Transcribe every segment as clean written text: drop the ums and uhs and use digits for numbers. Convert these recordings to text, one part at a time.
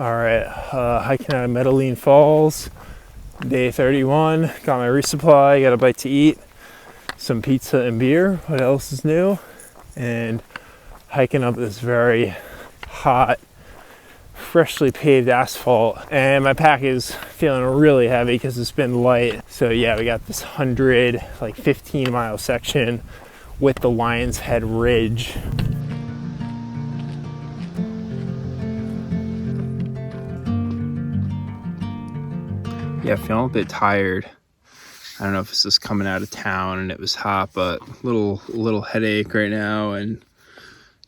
All right, hiking out of Melaline Falls, day 31. Got my resupply, got a bite to eat, some pizza and beer. What else is new? And hiking up this very hot, freshly paved asphalt. And my pack is feeling really heavy because it's been light. So yeah, we got this 15-mile section with the Lion's Head Ridge. Yeah, feeling a bit tired. I don't know if it's just coming out of town and it was hot, but little headache right now and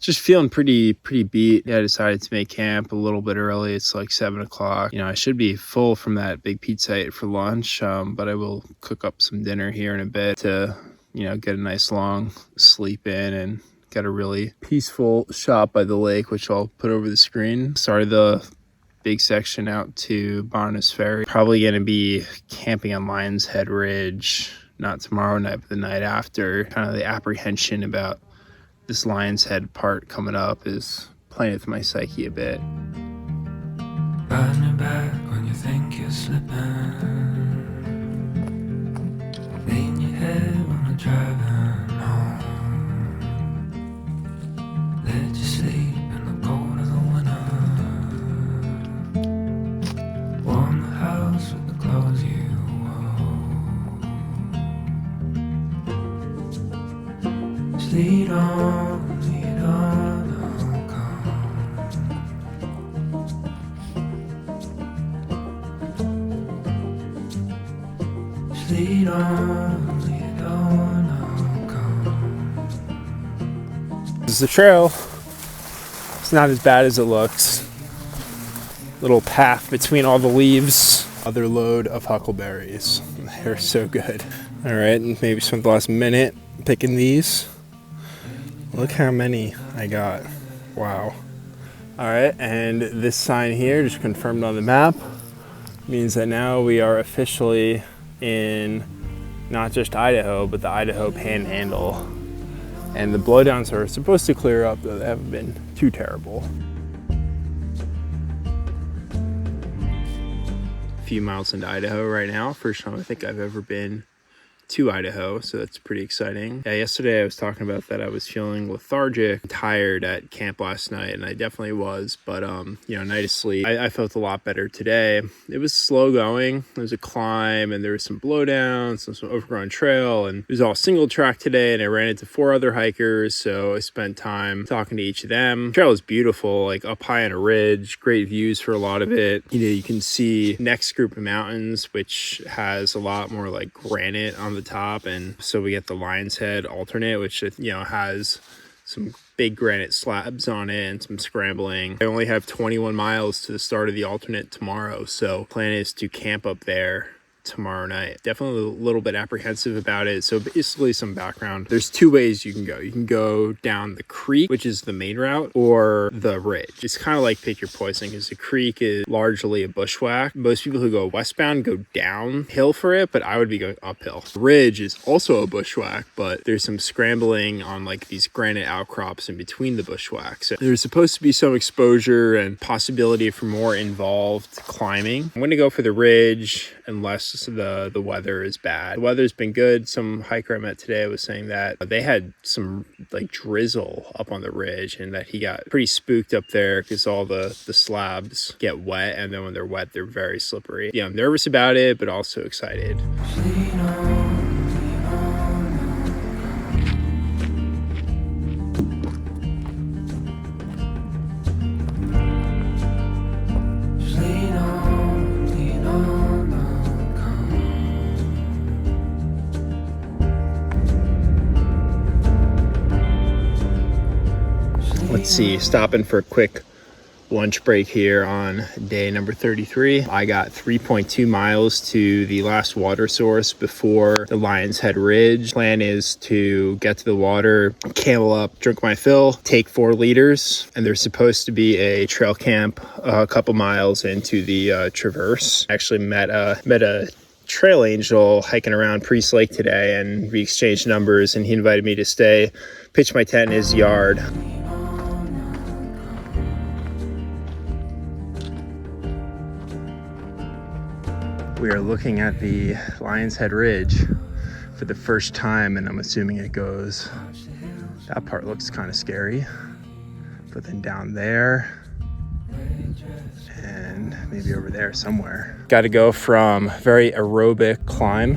just feeling pretty beat. Yeah, I decided to make camp a little bit early. It's like 7 o'clock. You know, I should be full from that big pizza I ate for lunch, but I will cook up some dinner here in a bit to, you know, get a nice long sleep in and get a really peaceful shot by the lake, which I'll put over the screen. Started the big section out to Bonners Ferry. Probably going to be camping on Lion's Head Ridge, not tomorrow night, but the night after. Kind of the apprehension about this Lion's Head part coming up is playing with my psyche a bit. Riding it back when you think you're slipping. In your head when you're driving home. Let you sleep in the cold of the winter. Warm the house with the clothes you wore. Sleep on, I'll come. Sleep on, I'll come. This is the trail. It's not as bad as it looks. Little path between all the leaves. Other load of huckleberries. They're so good. All right, and maybe spent the last minute picking these. Look how many I got. Wow. All right, and this sign here, just confirmed on the map, means that now we are officially in not just Idaho, but the Idaho Panhandle. And the blowdowns are supposed to clear up, though they haven't been too terrible. A few miles into Idaho right now. First time I think I've ever been to Idaho, so that's pretty exciting. Yeah, yesterday I was talking about that I was feeling lethargic, tired at camp last night, and I definitely was, but you know, night of sleep. I felt a lot better today. It was slow going. There was a climb and there was some blowdowns, some overgrown trail, and it was all single track today, and I ran into 4 other hikers, so I spent time talking to each of them. The trail is beautiful, like up high on a ridge, great views for a lot of it. You know, you can see next group of mountains, which has a lot more like granite on the top, and so we get the Lion's Head alternate, which, you know, has some big granite slabs on it and some scrambling. I only have 21 miles to the start of the alternate tomorrow, so plan is to camp up there tomorrow night. Definitely a little bit apprehensive about it. So basically, some background. There's 2 ways you can go. You can go down the creek, which is the main route, or the ridge. It's kind of like pick your poison, because the creek is largely a bushwhack. Most people who go westbound go downhill for it, but I would be going uphill. The ridge is also a bushwhack, but there's some scrambling on like these granite outcrops in between the bushwhacks. So there's supposed to be some exposure and possibility for more involved climbing. I'm going to go for the ridge unless the weather is bad. The weather's been good. Some hiker I met today was saying that they had some like drizzle up on the ridge, and that he got pretty spooked up there because all the slabs get wet, and then when they're wet, they're very slippery. Yeah, I'm nervous about it, but also excited. Let's see, stopping for a quick lunch break here on day number 33. I got 3.2 miles to the last water source before the Lion's Head Ridge. Plan is to get to the water, camel up, drink my fill, take 4 liters, and there's supposed to be a trail camp a couple miles into the traverse. I actually met a trail angel hiking around Priest Lake today, and we exchanged numbers, and he invited me to stay, pitch my tent in his yard. We are looking at the Lion's Head Ridge for the first time, and I'm assuming it goes, that part looks kind of scary, but then down there and maybe over there somewhere. Got to go from very aerobic climb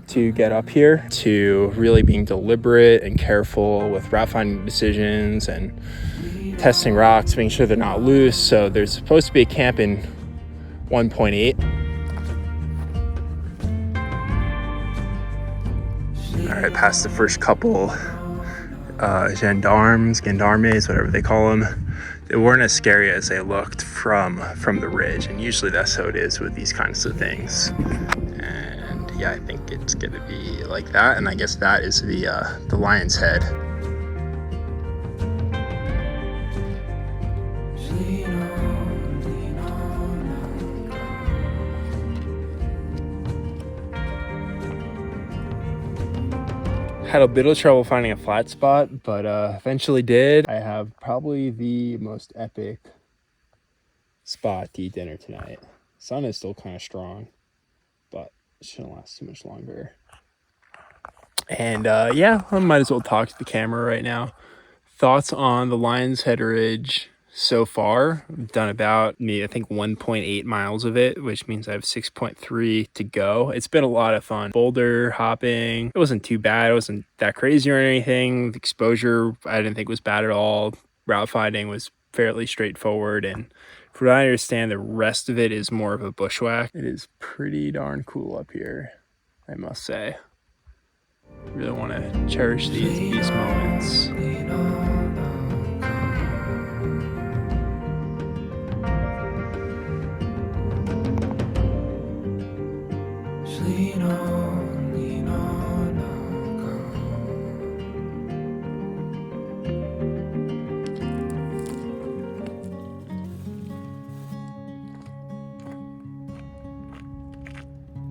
to get up here to really being deliberate and careful with route finding decisions and testing rocks, making sure they're not loose. So there's supposed to be a camp in 1.8. All right, past the first couple gendarmes, whatever they call them. They weren't as scary as they looked from the ridge, and usually that's how it is with these kinds of things. And yeah, I think it's gonna be like that, and I guess that is the Lion's Head. Had a bit of trouble finding a flat spot, but eventually did. I have probably the most epic spot to eat dinner tonight. Sun is still kind of strong, but it shouldn't last too much longer. And yeah, I might as well talk to the camera right now. Thoughts on the Lion's Head Ridge so far? I've done about, I think 1.8 miles of it, which means I have 6.3 to go. It's been a lot of fun. Boulder hopping, it wasn't too bad. It wasn't that crazy or anything. The exposure, I didn't think was bad at all. Route finding was fairly straightforward, and from what I understand, the rest of it is more of a bushwhack. It is pretty darn cool up here, I must say. Really want to cherish these moments.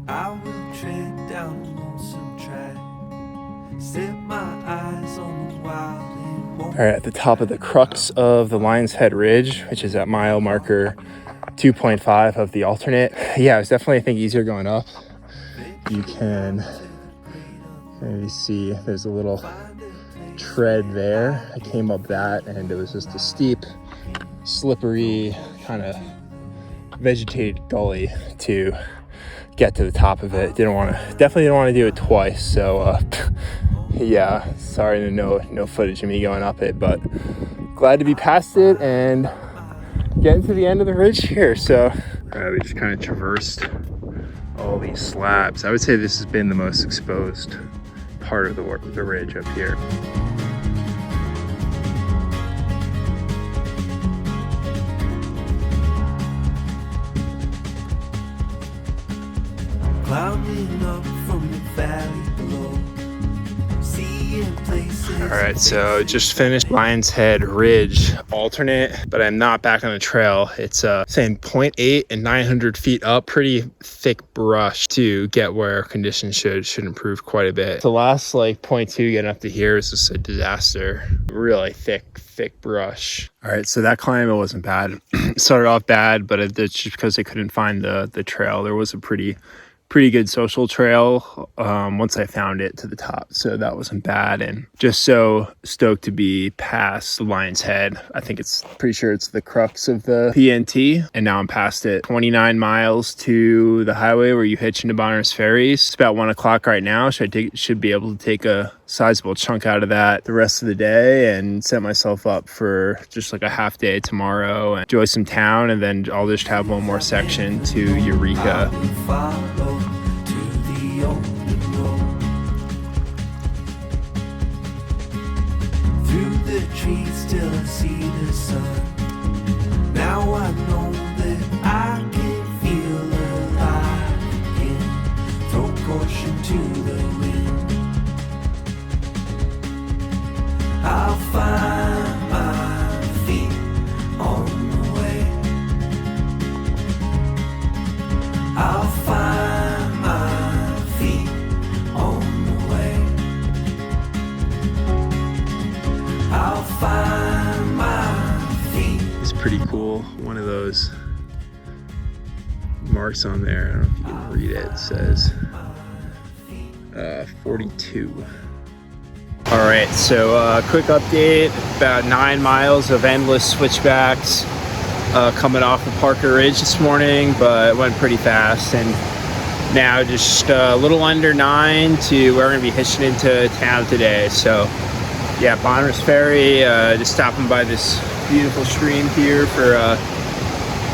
I will tread down a lonesome track, set my eyes on the wild and All right, at the top of the crux of the Lion's Head Ridge, which is at mile marker 2.5 of the alternate. Yeah, it was definitely, I think, easier going up. You can maybe see there's a little tread there. I came up that, and it was just a steep, slippery, kind of vegetated gully to get to the top of it. Definitely didn't want to do it twice. So yeah, sorry, no footage of me going up it, but glad to be past it and getting to the end of the ridge here. So we just kind of traversed all these slabs. I would say this has been the most exposed part of the ridge up here. climbing up from the valley below, seeing places. All right, so just finished Lion's Head Ridge alternate, but I'm not back on the trail. It's saying 0.8 and 900 feet up, pretty thick brush to get where conditions should improve quite a bit. The last like 0.2 getting up to here is just a disaster. Really thick brush. All right, so that climb, it wasn't bad. It started off bad, but it's just because I couldn't find the trail. There was a pretty good social trail once I found it to the top, so that wasn't bad. And just so stoked to be past the Lion's Head. I think pretty sure it's the crux of the PNT, and now I'm past it. 29 miles to the highway where you hitch into Bonners Ferry. It's about 1 o'clock right now. Should be able to take a sizable chunk out of that the rest of the day and set myself up for just like a half day tomorrow and enjoy some town, and then I'll just have one more section to Eureka. Through the trees still I see the sun. Now I know that I can feel alive again. Throw caution to the wind. I'll find my feet on the way. I'll find marks on there. I don't know if you can read it. It says 42. All right, so quick update. About 9 miles of endless switchbacks coming off of Parker Ridge this morning, but it went pretty fast. And now just a little under 9 to we're going to be hitching into town today. So yeah, Bonners Ferry, just stopping by this beautiful stream here for a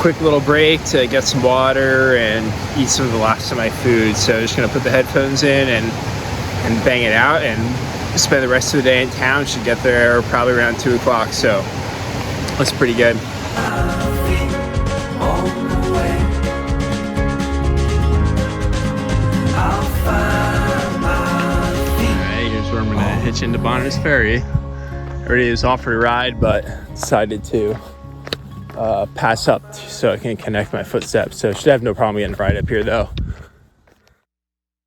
quick little break to get some water and eat some of the last of my food. So just going to put the headphones in and bang it out and spend the rest of the day in town. Should get there probably around 2 o'clock. So that's pretty good. Hitch into Bonners Ferry. Already was offered a ride, but decided to pass up so I can connect my footsteps. So should have no problem getting a ride up here though.